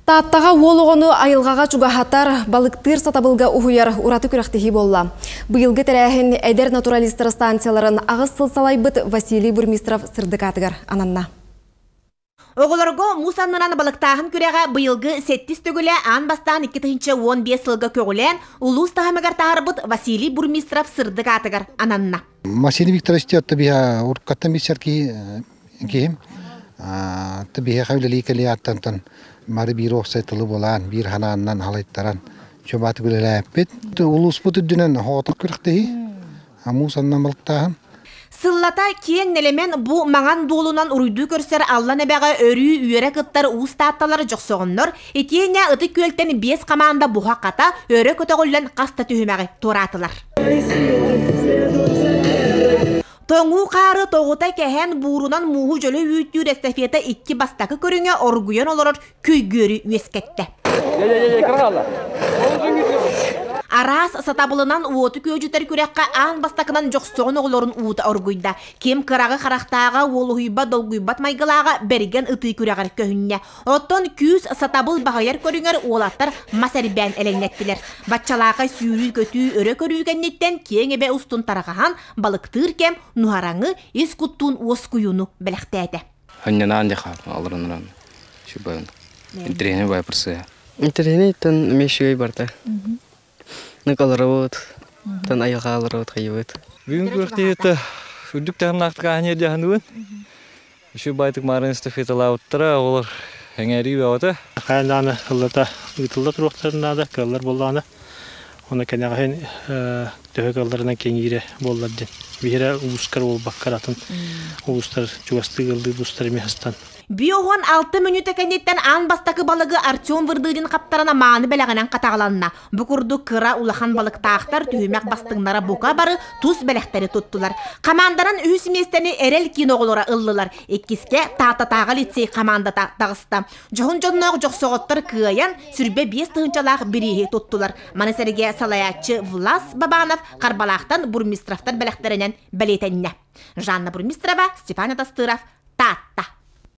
Тааттаға олығыны айылғаға чугахатар балықтыр сатабылға ұхуяр ураты күрәқтігі болла. Бұйылғы тәрәхін әдер натуралистер станцияларын ағыз сылсалай бұд Василий Бурмистров сырдықатығар ананна. Оғыларғы Мусаннынан балықтағын күрәға бұйылғы сеттіс төгілі ан бастан 2-15 сылға көгілен ұлыс тағамығар тағарбыд Василий Бурмистров сырдықатығар ананна. Василий Викторович тетті біға ұрқаттан бесер кейім. Біға қавлелі кәлі аттантан мары bir оқсайтылы болан, bir хананнан халайттаран чөбаты күлелі әппет. Улус бұты дүнен хоғатық күріқтегі, Мусаннан балықтағын. Сыллата киен нелемен бу маңан долунан уруйду көрсер алла небеға өрі үйері кыттар уыстатталары жоқсоғыннор. Етейіне ыты көлтен 5 қаманда буға қата өрі көтіғылен қаста түйімәғі торатылар. Тоңу қары тоғыта кәхен бұрынан мұғы жөлі үйттюр эстафета 2 бастақы көріңе оргуен оларыр көйгөрі өскетті. Арас сатабылынан уоты көжітер күрекқа ан бастақынан жоқсоғын оғыларын уыты оргуйда. Кем қырағы қарақтаға олығыйба долгуйбат майғылаға берген ұты күрегір көхінне. Оттон күз сатабыл бағайар көріңер олаттар масарбән әлеңнеттілер. Батчалаға сүйрі көті өрі көрігеннеттен кең әбе ұстын тарағахан балықтыр кем нұхараңы ес құттun оскуюну біліқтәді. Ханнянан деқа алырыныран. Шүбайын. Интерені бай пырсыя. Интерені тан мешуй барда. Накаларовод, тан айғаларовод қайывыд. Бүгін көріктейті үдік тағынақтыға әне дегенуін. Үші байтық марын эстафетала ұттыра, олар әңәрі бәуіті. Қайынданы ұлыта ұйтылды тұрықтарында көллер болдағаны. Оны кәнеғайын төхі көллерінен кеңгері болдардың. Бейірі ұғыстар ол баққаратын. Ұғыстар жүгасты көлді бұстар еместан. Биохон 6 минута кәнеттен ан бастақы балығы Артем Вырдырын қаптарына маны бәләғінен қатағыланына. Бұқырды қыра улахан балық тақтар түйімек бастыңнара бұқа бары тұз бәләқтері тұттылар. Қамандаран үйіс местені әрел киноғылыра ұллылар. Еккіске тағыл етсей қамандата тағыста. Жоғын-жоғынақ жоқсоғыттыр күйаян сүрбе 5 тұғынчалақ бірейі тұттылар. Манасерге салаятчы Влас Бабанов қарбалақтан Бурмистровтар бәләқтерінен бәлетеніне. Жанна Бурмистрова, Степан Атастыров, Татта.